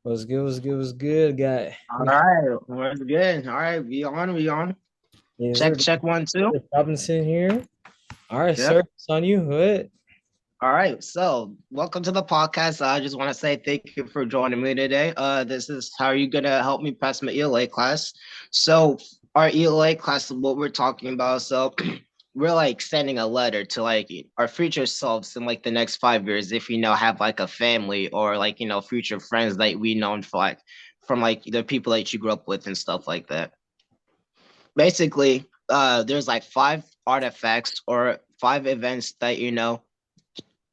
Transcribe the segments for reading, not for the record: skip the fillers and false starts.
What's good? What's good? What's good, guy? All right, what's good? All right, we on. Yes, sir. Check one, two. Robinson here. All right, sir. Yep. It's on you. What? All right, so welcome to the podcast. I just want to say thank you for joining me today. This is how you gonna help me pass my ELA class. So our ELA class, what we're talking about. So we're like sending a letter to like our future selves in like the next 5 years if we now have like a family or like future friends that we known for like from like the people that you grew up with and stuff like that. Basically, there's like five artifacts or five events that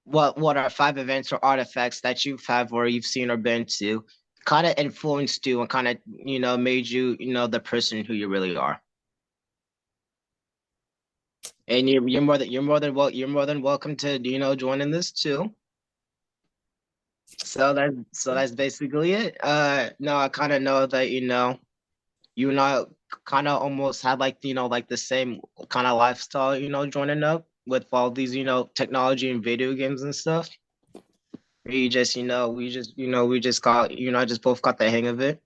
what are five events or artifacts that you've have or you've seen or been to kind of influenced you and kind of made you the person who you really are. And you're more than welcome to join in this too. So that's basically it. No, I kind of know that you and I kind of almost had like like the same kind of lifestyle, joining up with all these technology and video games and stuff. We just we just got I just both got the hang of it.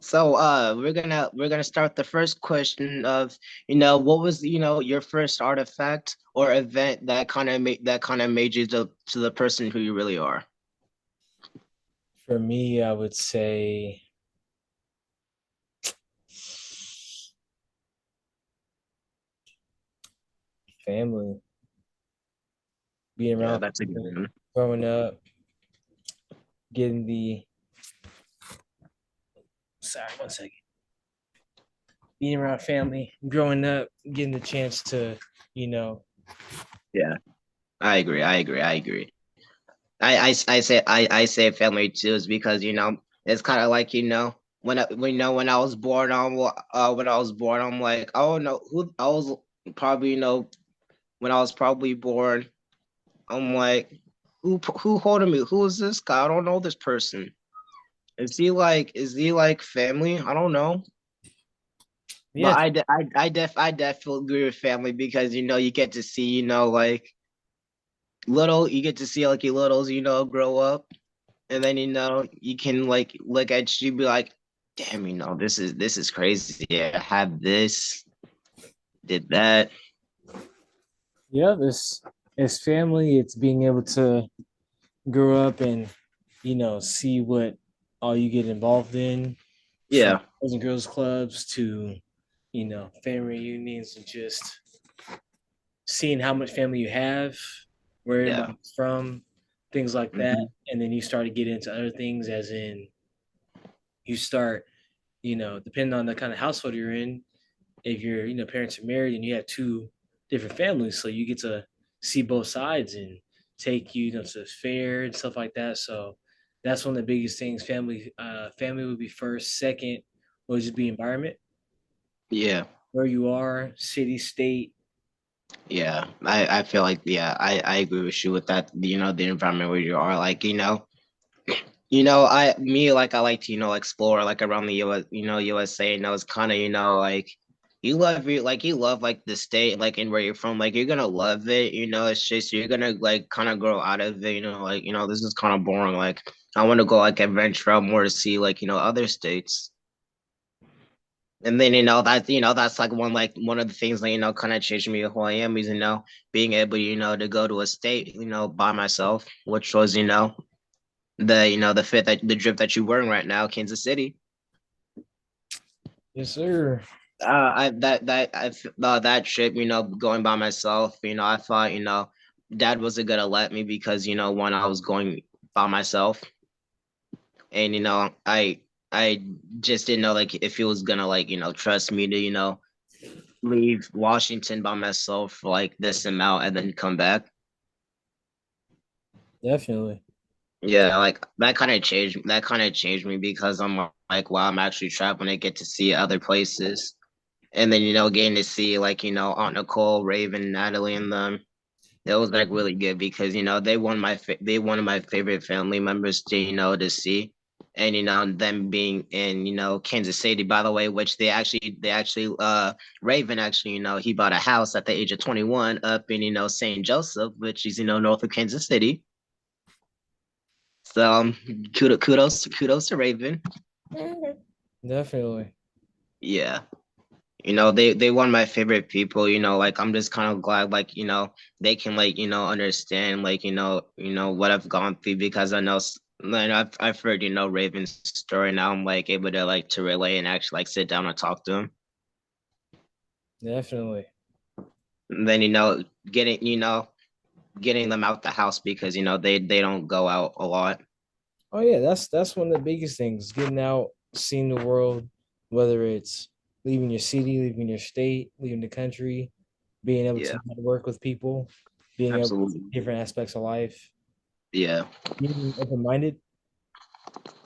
So we're gonna start the first question of what was your first artifact or event that kind of made you to the person who you really are. For me, I would say family. Being Yeah, around that's a good family, one. growing up, getting the sorry, one second. Being around family, growing up, getting the chance to, you know, Yeah, I agree. I agree. I say family too is because it's kind of like when I was born I'm like, oh no, who I was probably when I was probably born I'm like, who holding me, who is this guy, I don't know this person. Is he like family? I don't know. But yeah, I definitely agree with family because you get to see like little you get to see like your littles grow up. And then you can like look at you be like, damn, this is crazy. Yeah, I have this, did that. yeah. It's family. It's being able to grow up and see what all you get involved in, from Yeah, boys and girls clubs to family reunions, and just seeing how much family you have, where yeah. everybody's from, things like that. Hmm. And then you start to get into other things, as in you start, depending on the kind of household you're in, if your parents are married and you have two different families, so you get to see both sides and take to the fair and stuff like that. So that's one of the biggest things. Family would be first. Second would just be environment, Yeah, where you are, city, state. yeah. I feel like, yeah, I agree with you with that. The environment where you are, like, I like to explore like around the US, USA. It's kind of like you love like the state like and where you're from, like you're gonna love it. It's just you're gonna like kind of grow out of it. Like this is kind of boring. Like I want to go like adventure out more to see like other states. And then that's like one of the things that kind of changed me who I am is being able to go to a state by myself, which was the fit that the drip that you're wearing right now, Kansas City. Yes, sir. I that trip, going by myself, I thought, Dad wasn't gonna let me because, when I was going by myself, and I just didn't know like if he was gonna like trust me to leave Washington by myself for like this amount and then come back. Definitely. Yeah, like that kind of changed me because I'm like, wow, I'm actually traveling to get to see other places. And then getting to see like Aunt Nicole, Raven, Natalie, and them. That was like really good because they one of my favorite family members to to see, and them being in Kansas City, by the way, which they actually Raven actually he bought a house at the age of 21 up in St. Joseph, which is north of Kansas City. So kudos to Raven. Definitely. Yeah. They one of my favorite people, like I'm just kind of glad like, they can like, understand like, what I've gone through because I know like I've heard, Raven's story now. I'm like able to like to relay and actually like sit down and talk to him. Definitely. And then, getting, getting them out the house because, they don't go out a lot. Oh yeah, that's one of the biggest things. Getting out, seeing the world, whether it's leaving your city, leaving your state, leaving the country, being able Yeah, to work with people, being able to see absolutely. different aspects of life, Yeah. being open minded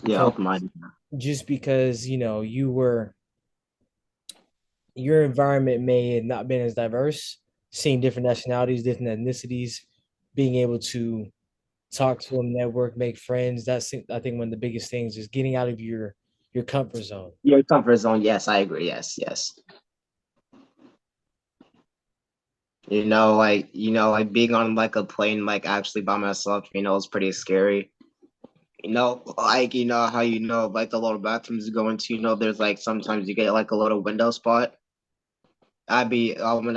Yeah, because open-minded. just because your environment may have not been as diverse, seeing different nationalities, different ethnicities, being able to talk to them, network, make friends. That's I think one of the biggest things is getting out of your comfort zone. Your comfort zone. Yes, I agree. Yes, yes. Like being on like a plane, like actually by myself, is pretty scary. Like how like the little bathrooms you go into, there's like sometimes you get like a little window spot. I'd be when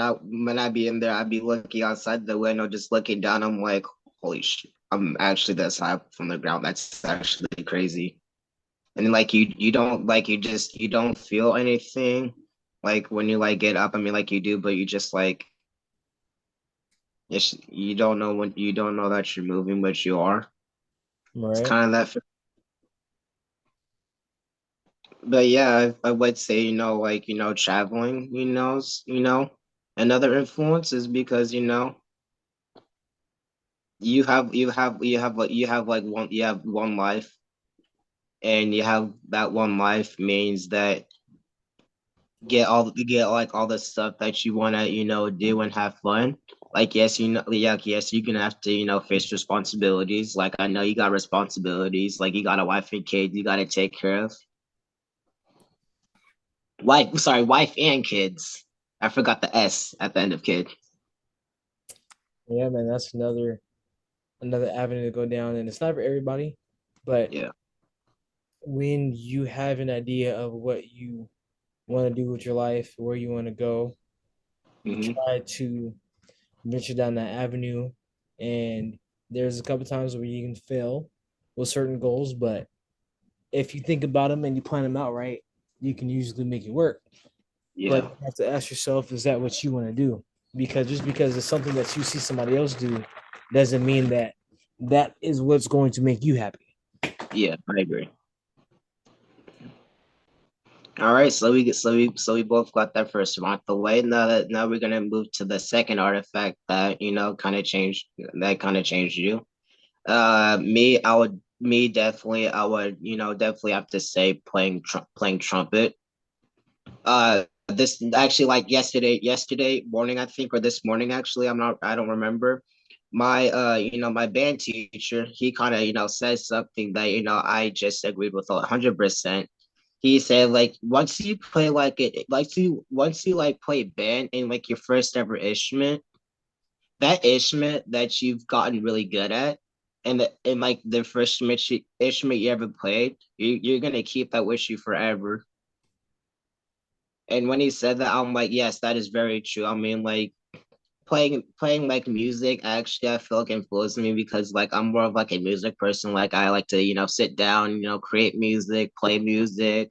I be in there, I'd be looking outside the window, just looking down. I'm like, holy shit, I'm actually this high from the ground. That's actually crazy. And like you don't like you don't feel anything like when you like get up. I mean, like you do, but you just like you don't know when you don't know that you're moving, but you are. It's Right. kind of that. But yeah, I would say, like, traveling, another influence is because, you have like one life, and you have that one life means that you get like all the stuff that you want to, do and have fun. Like, yes, yeah, yes, you're gonna have to, face responsibilities. Like, I know you got responsibilities, like you got a wife and kids you got to take care of. Wife and kids. I forgot the S at the end of kid. Yeah, man, that's another avenue to go down, and it's not for everybody, but Yeah. when you have an idea of what you want to do with your life, where you want to go, you Hmm. try to venture down that avenue. And there's a couple times where you can fail with certain goals, but if you think about them and you plan them out right, you can usually make it work. But Yeah. you have to ask yourself, is that what you want to do? Because just because it's something that you see somebody else do doesn't mean that that is what's going to make you happy. Yeah, I agree. All right, so we both got that first one out the way. Now we're gonna move to the second artifact that kind of changed you. Me definitely I would definitely have to say playing trumpet. This actually like yesterday morning I think, or this morning actually, I don't remember. My band teacher, he kind of says something that I just agreed with 100%. He said like once you play like it like you once you like play band in like your first ever instrument, that instrument that you've gotten really good at, and like the first instrument you ever played, you're gonna keep that with you forever. And when he said that, I'm like, yes, that is very true. I mean, like playing like music actually I feel like influenced me because like I'm more of like a music person. Like I like to, sit down, create music, play music,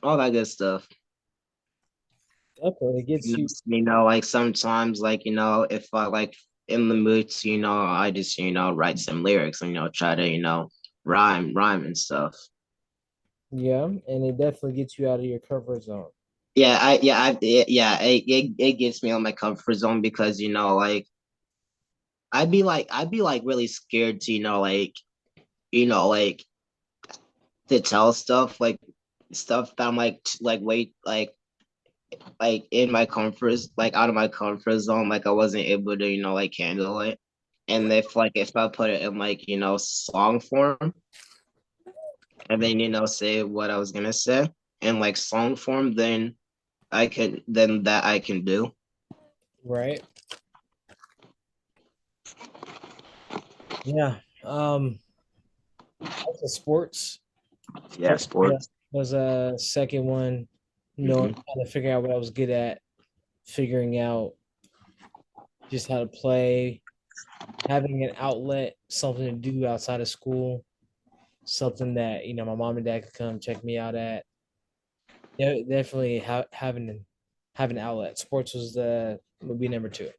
all that good stuff. Definitely, it gets you. Like sometimes like, if I like in the mood to, I just, write some lyrics and, try to, rhyme and stuff. Yeah, and it definitely gets you out of your comfort zone. It gets me on my comfort zone because, like I'd be like really scared to, like to tell stuff like stuff that I'm like wait like in my comfort like out of my comfort zone, like I wasn't able to like handle it. And if I put it in like song form, and then say what I was gonna say in like song form, then that I can do. Right. Yeah. Um, also sports. Yeah, Yeah, sports. was a second one. Knowing Hmm. how to figure out what I was good at, figuring out just how to play, having an outlet, something to do outside of school, something that my mom and dad could come check me out at. Yeah, definitely have an outlet. Sports was the would be number two.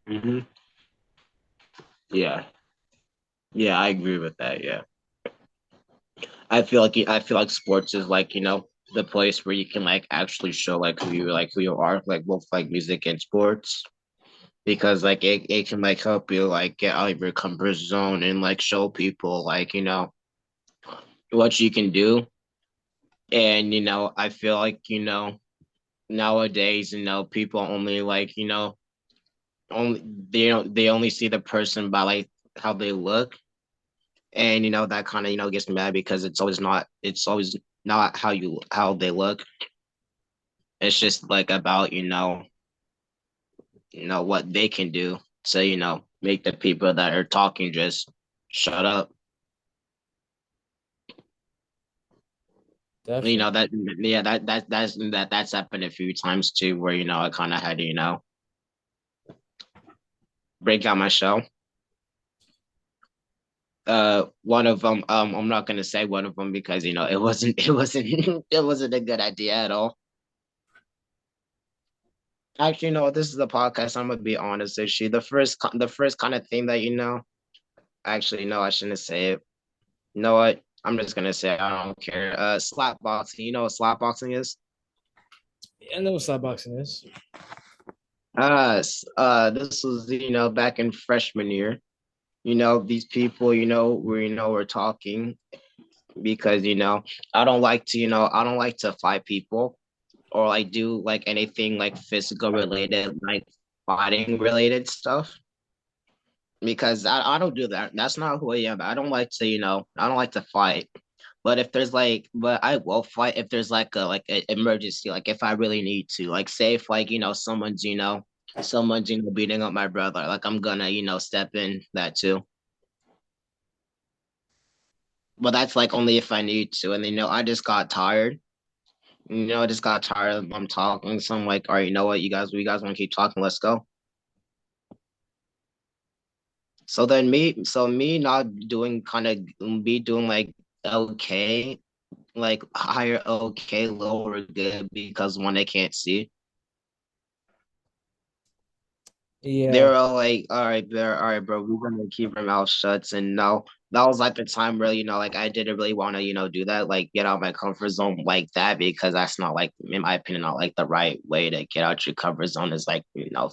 Hmm. Yeah, yeah, I agree with that. Yeah, I feel like sports is like the place where you can like actually show who you are like both like music and sports because like it can like help you like get out of your comfort zone and like show people like what you can do. And I feel like nowadays people only like only they only see the person by like how they look. And that kind of gets me mad because it's always not how they look. It's just like about what they can do to make the people that are talking just shut up. Definitely. That yeah that's happened a few times too where I kind of had to break out my shell. One of them, I'm not gonna say one of them because it wasn't it wasn't a good idea at all. Actually, no, this is a podcast. I'm gonna be honest with you. The first kind of thing that actually no, I shouldn't say it. You know what? I'm just gonna say I don't care. Slap boxing. You know what slap boxing is? I know what slot boxing is. This was back in freshman year. These people we're talking because I don't like to fight people or like do like anything like physical related, like fighting related stuff. Because I don't do that. That's not who I am. I don't like to fight. But I will fight if there's like an emergency, like if I really need to. Like say if like someone's beating up my brother, like I'm gonna step in that too. But that's like only if I need to. And I just got tired. I just got tired of I'm talking. So I'm like, all right, you know what, you guys want to keep talking? Let's go. So me not doing kind of me doing like okay, like higher okay, lower good because one they can't see. Yeah, They're all like, all right, bro, we're gonna keep our mouth shut. And no, that was like the time where like I didn't really want to do that, like get out of my comfort zone like that because that's not like in my opinion not like the right way to get out your comfort zone is like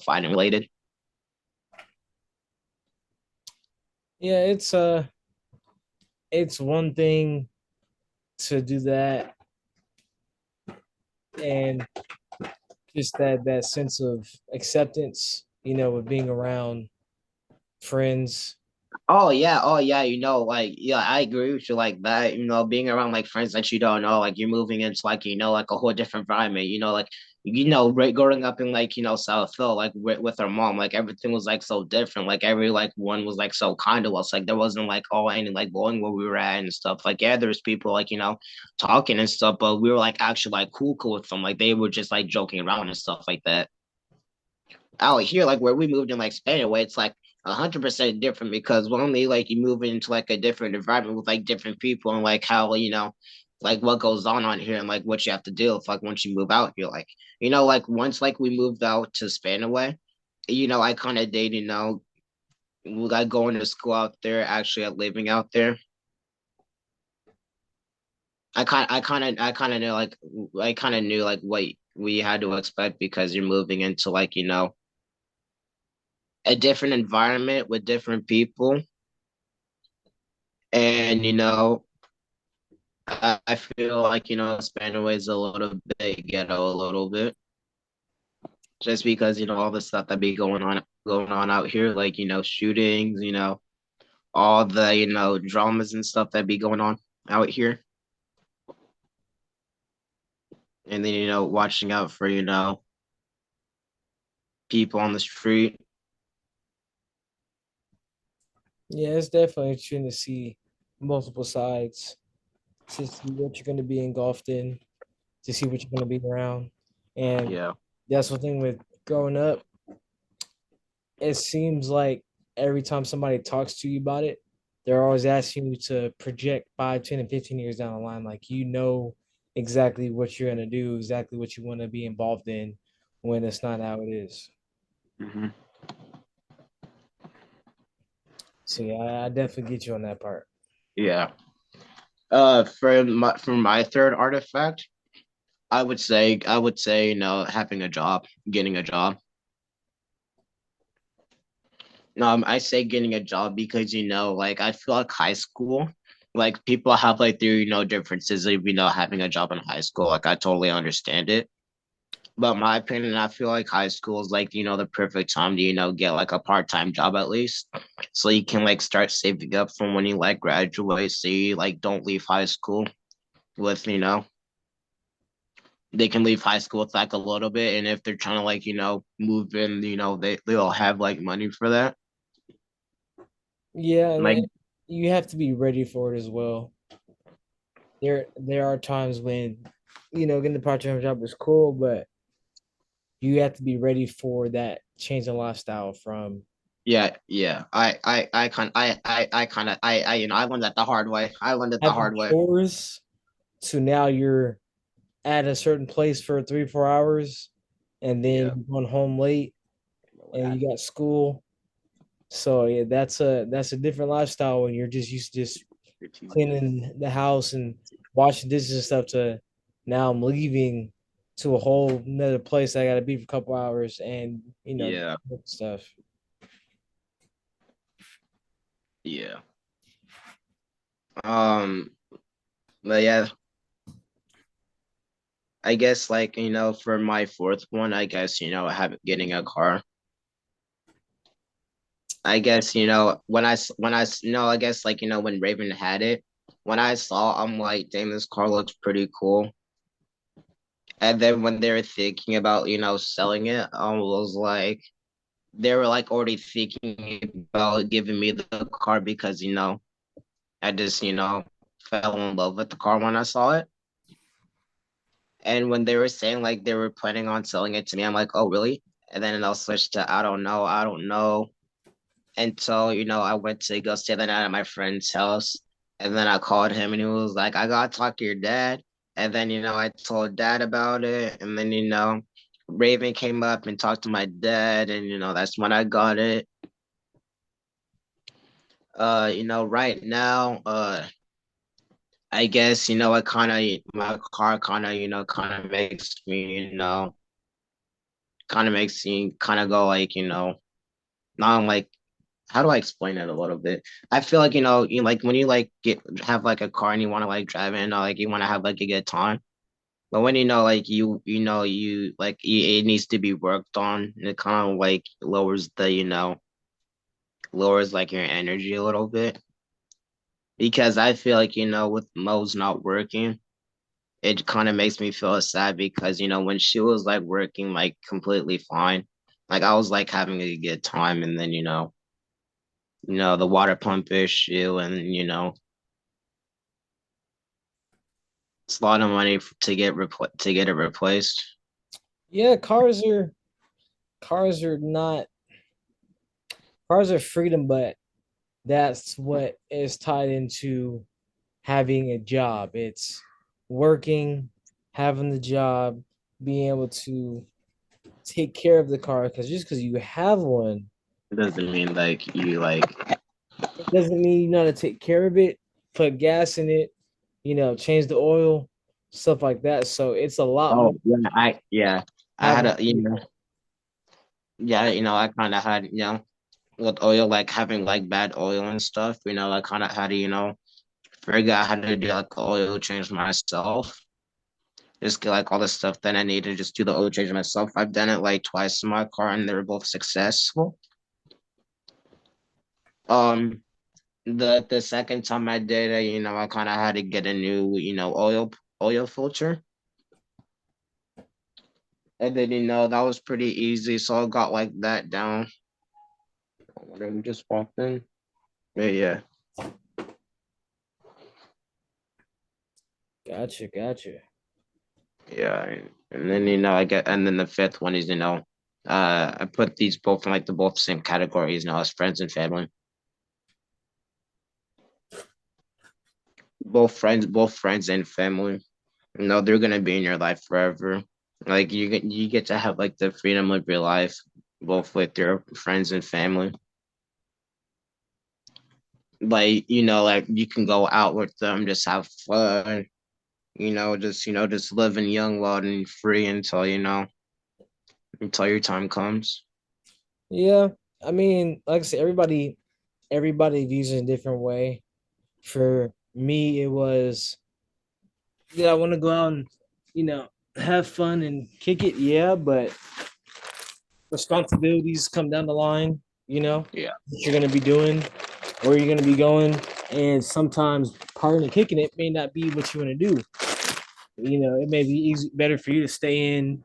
fighting related. yeah. It's one thing to do that and just that sense of acceptance. With being around friends. Oh yeah, like yeah, I agree with you like that. Being around like friends that you don't know, like you're moving into like like a whole different environment. Like right, growing up in like South Phil, like with our mom, like everything was like so different. Like every like one was like so kind to us. Like there wasn't like any like going where we were at and stuff. Like yeah, there's people like talking and stuff, but we were like actually like cool with them. Like they were just like joking around and stuff like that out here, like where we moved in like Spain, where it's like 100% different because when only like you move into like a different environment with like different people and like how like what goes on here and like what you have to deal with like once you move out here, like like once like we moved out to Spain away, I kind of did like going to school out there, actually living out there. I kind of knew like I kind of knew like what we had to expect because you're moving into like a different environment with different people. And I feel like Spanaway is a little bit ghetto, a little bit, just because all the stuff that be going on out here, like shootings, all the dramas and stuff that be going on out here, and then watching out for people on the street. Yeah, it's definitely interesting to see multiple sides, to see what you're going to be engulfed in, to see what you're going to be around. And Yeah. that's the thing with growing up. It seems like every time somebody talks to you about it, they're always asking you to project 5, 10, and 15 years down the line. Like, you know exactly what you're going to do, exactly what you want to be involved in when it's not how it is. Hmm. So, yeah, I definitely get you on that part. Yeah. For my third artifact, I would say having a job, getting a job. I say getting a job because like I feel like high school, like people have like their differences of having a job in high school. Like I totally understand it. But in my opinion, I feel like high school is like, the perfect time to, get like a part-time job at least. So you can like start saving up from when you like graduate. So you like don't leave high school with, they can leave high school with like a little bit. And if they're trying to like, move in, they'll have like money for that. Yeah, and Like, then you have to be ready for it as well. There are times when, getting the part-time job is cool, but you have to be ready for that change in lifestyle from yeah, yeah. I learned that the hard way. I learned it the having hard way. chores to now you're at a certain place for 3, 4 hours, and then Yeah. you're going home late and you got school. So yeah, that's a different lifestyle when you're just used to just cleaning the house and washing dishes and stuff to now I'm leaving to a whole another place I gotta be for a couple hours and Yeah, stuff. yeah. Um, but yeah, I guess like, for my fourth one, I guess, have getting a car. I guess, I guess like, when Raven had it, when I saw, I'm like, dang, this car looks pretty cool. And then when they were thinking about, selling it, I was like, they were like already thinking about giving me the car because, I just, fell in love with the car when I saw it. And when they were saying like they were planning on selling it to me, I'm like, oh, really? And then I'll switch to I don't know. Until, I went to go stay the night at my friend's house. And then I called him and he was like, I gotta talk to your dad. And then, I told dad about it. And then, Raven came up and talked to my dad. And, that's when I got it. Right now, I guess, I kind of, my car kind of, kind of makes me, kind of makes me kind of go like, not like, how do I explain it a little bit? I feel like, you like when you like get have like a car and you want to like drive it, like you want to have like a good time. But when like you like it needs to be worked on, it kind of like lowers like your energy a little bit. Because I feel like, with Mo's not working, it kind of makes me feel sad because, when she was like working like completely fine, like I was like having a good time, and then, the water pump issue, and, it's a lot of money to get it replaced. Yeah, cars are not cars are freedom, but that's what is tied into having a job. It's working, having the job, being able to take care of the car. Because just because you have one, It doesn't mean like you like. it doesn't mean you know how to take care of it, put gas in it, change the oil, stuff like that. So it's a lot more Oh yeah, I had having a I kind of had with oil, like having like bad oil and stuff. I kind of had to figure out how to do like the oil change myself. Just get like all the stuff that I need to just do the oil change myself. I've done it like twice in my car and they were both successful. Um, the second time I did it, I kind of had to get a new, oil filter. And then, that was pretty easy. So I got like that down. We just walked in. Yeah. Gotcha, gotcha. Yeah, and then I get, and then the fifth one is I put these both in like the both same categories, as friends and family. Both friends and family. They're gonna be in your life forever. Like you get to have like the freedom of your life, both with your friends and family. Like like you can go out with them, just have fun. Just living young, wild, and free until your time comes. Yeah, I mean, like I said, everybody views it in a different way. For me, it was, yeah, I want to go out and you know have fun and kick it, yeah, but responsibilities come down the line. Yeah, What you're gonna be doing, where you're gonna be going, and sometimes partying and kicking it may not be what you want to do. It may be better for you to stay in,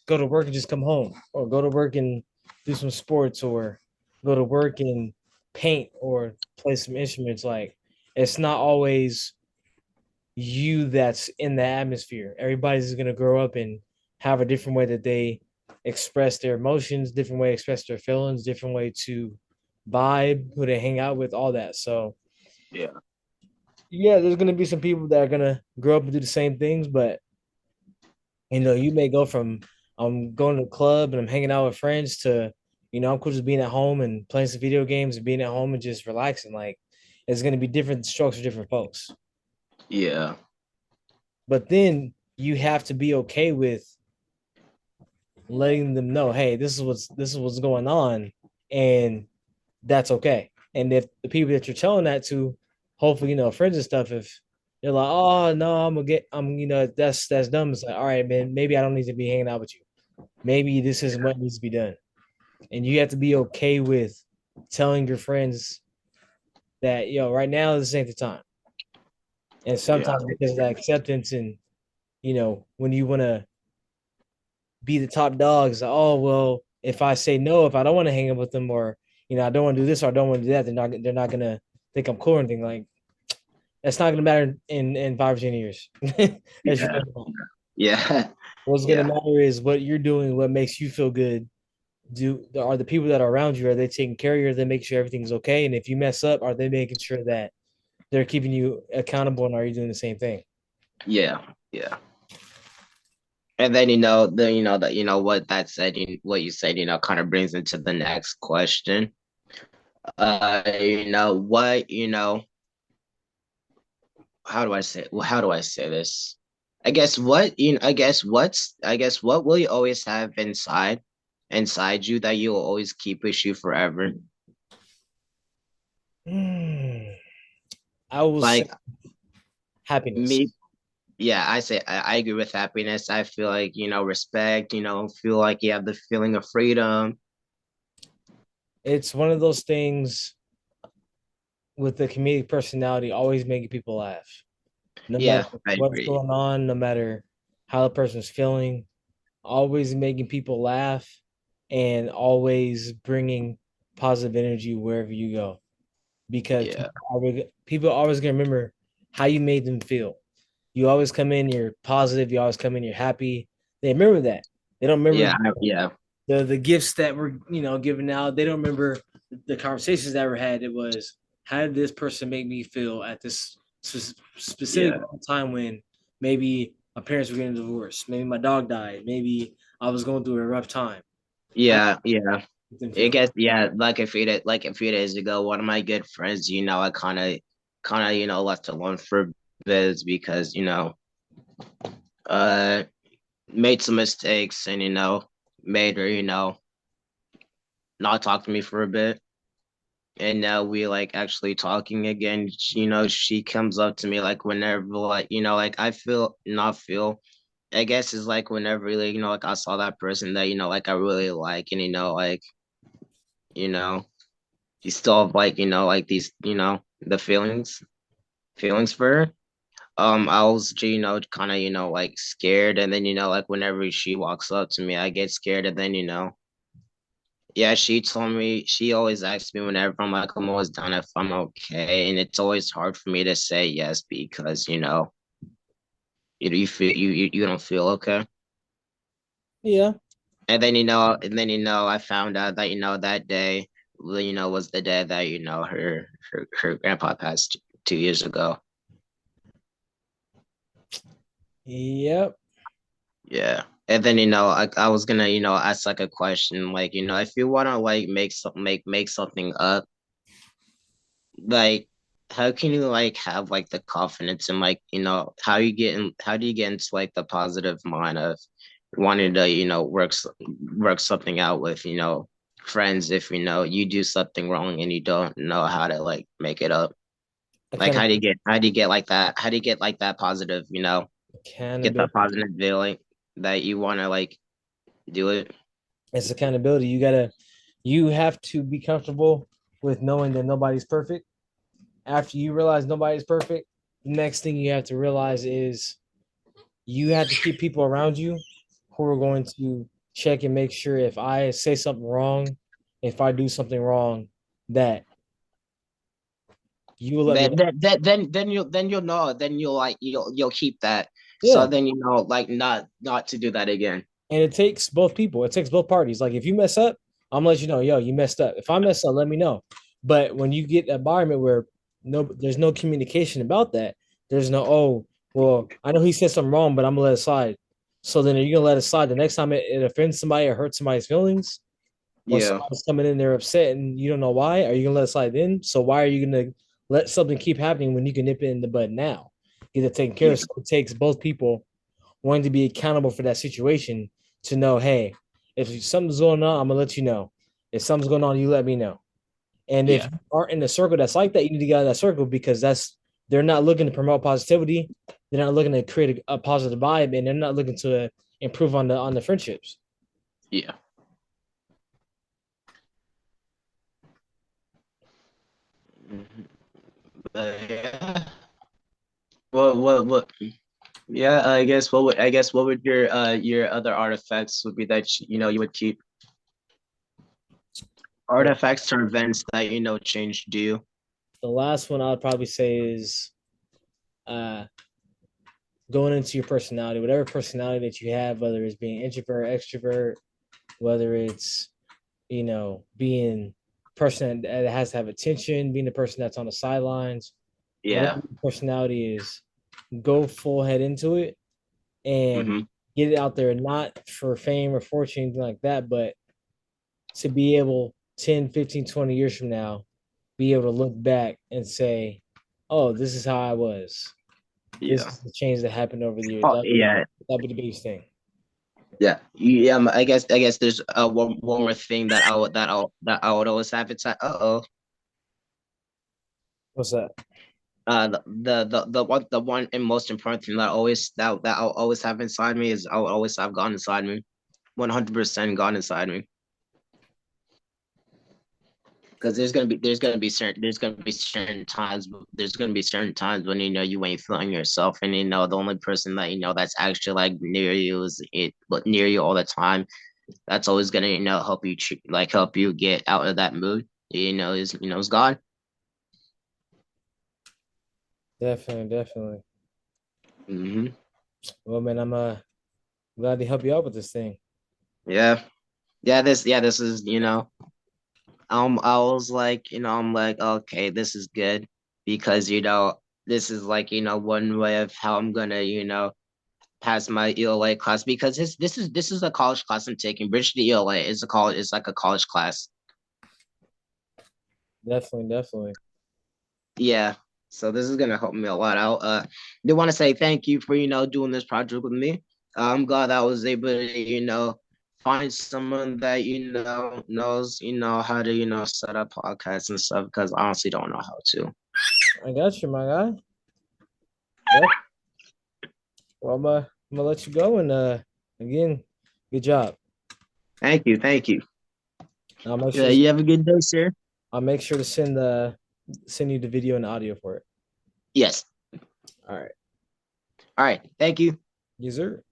go to work and just come home, or go to work and do some sports, or go to work and paint or play some instruments. Like, it's not always you that's in the atmosphere. Everybody's going to grow up and have a different way that they express their emotions, different way to express their feelings, different way to vibe, who they hang out with, all that. So yeah, yeah, there's going to be some people that are going to grow up and do the same things, but you may go from I'm going to the club and I'm hanging out with friends to, I'm cool just being at home and playing some video games and being at home and just relaxing. Like, it's going to be different strokes for different folks. yeah, But then you have to be okay with letting them know, hey, this is what's going on, and that's okay. And if the people that you're telling that to, hopefully, friends and stuff, if they're like, oh no, that's dumb. It's like, all right, man, maybe I don't need to be hanging out with you. Maybe this isn't what needs to be done. And you have to be okay with telling your friends that, right now this ain't the time. And yeah, sometimes because of that acceptance and when you want to be the top dogs, like, oh well, if I say no, if I don't want to hang out with them, or I don't want to do this or I don't want to do that, they're not gonna think I'm cool or anything. Like, that's not gonna matter in 5 or 10 years. As you yeah, know, yeah, what's gonna yeah, matter is what you're doing, what makes you feel good. Are the people that are around you, are they taking care of you? Are they making sure everything's okay? And if you mess up, are they making sure that they're keeping you accountable, and are you doing the same thing? yeah, yeah. And then that what that said, what you said, kind of brings into the next question. What how do I say how do I say this? I guess what will you always have inside you that you will always keep with you forever? Hmm. I will say Like happiness. me, yeah, I agree with happiness. I feel like, respect, feel like you have the feeling of freedom. It's one of those things with the comedic personality, always making people laugh, no matter Yeah, I what's agree. going on, no matter how the person's feeling, always making people laugh, and always bringing positive energy wherever you go. Because Yeah. people are always gonna remember how you made them feel. You always come in, you're positive. You always come in, you're happy. They remember that. They don't remember Yeah. the gifts that were given out. They don't remember the conversations that were had. It was, how did this person make me feel at this specific Yeah. time when maybe my parents were getting divorced, maybe my dog died, maybe I was going through a rough time. How Yeah. did them I feel? guess yeah, like a few days ago, one of my good friends, I kind of left alone for a bit because uh made some mistakes and made her not talk to me for a bit, and now we like actually talking again. She comes up to me like whenever, like like I feel not feel. I guess it's like whenever like like I saw that person that like I really like, and you know you still have like like these the feelings for her. I was kind of like scared, and then like whenever she walks up to me I get scared, and then Yeah, she told me she always asks me whenever I'm like I'm always done if I'm okay, and it's always hard for me to say yes because you feel you don't feel okay, Yeah. and then I found out that that day was the day that her grandpa passed 2 years ago. Yep. Yeah. And then I was gonna ask like a question like if you want to like make something up, like how can you like have like the confidence and like how do you get into like the positive mind of wanting to work something out with friends if you do something wrong and you don't know how to like make it up, like Accountability. how do you get like that, how do you get like that positive get that Accountability. positive feeling that you want to like do it. It's accountability. You have to be comfortable with knowing that nobody's perfect. After you realize nobody's perfect, the next thing you have to realize is you have to keep people around you who are going to check and make sure if I say something wrong, if I do something wrong, that you will let me know. Then you'll know, then you'll keep that, so Yeah. then like not to do that again. And it takes both people. It takes both parties. Like if you mess up, I'm gonna let you know, yo, you messed up. If I mess up, let me know. But when you get an environment where there's no communication about that, there's no, oh, well, I know he said something wrong, but I'm gonna let it slide. So then are you gonna let it slide the next time it offends somebody or hurts somebody's feelings? Or Yeah. somebody's coming in there upset and you don't know why? Are you gonna let it slide then? So why are you gonna let something keep happening when you can nip it in the bud now? Get it taken care Yeah. of. So it takes both people wanting to be accountable for that situation to know, hey, if something's going on, I'm gonna let you know. If something's going on, you let me know. And if Yeah. you aren't in a circle that's like that, you need to get out of that circle because they're not looking to promote positivity. They're not looking to create a positive vibe, and they're not looking to improve on the friendships. Yeah. Mhm. Yeah. What yeah, I guess what would your other artifacts would be that you would keep, The, artifacts or events that changed you. the last one I would probably say is uh, going into your personality, whatever personality that you have, whether it's being introvert, extrovert, whether it's being a person that has to have attention, being the person that's on the sidelines, whatever Yeah. your personality is, go full head into it and Mm-hmm. get it out there, not for fame or fortune, anything like that, but to be able 10, 15, 20 years from now, be able to look back and say, oh, this is how I was. This Yeah. is the change that happened over the years. Oh yeah. That'd be the biggest thing. Yeah, yeah. I guess there's one more thing that I would always have. It's like, What's that? the one and most important thing that I'll always have inside me is I'll always have God inside me, 100% God inside me. Because there's gonna be certain times when you ain't feeling yourself, and the only person that that's actually like near you but near you all the time. That's always gonna help you help you get out of that mood. Is God. Definitely, definitely. Hmm. Well, man, I'm glad to help you out with this thing. Yeah. This is I was like I'm like, okay, this is good because this is like one way of how I'm gonna pass my ELA class, because this is a college class I'm taking. Bridge to ELA is a college is like a college class. Definitely, definitely. Yeah. So this is gonna help me a lot. I do want to say thank you for doing this project with me. I'm glad I was able to find someone that knows how to set up podcasts and stuff, because I honestly don't know how to. I got you, my guy. Yep. Well, I'm gonna let you go, and again, good job. Thank you, thank you. I'll make Yeah, sure you have a good day, sir. I'll make sure to send you the video and audio for it. Yes. All right. All right. Thank you. Yes, sir.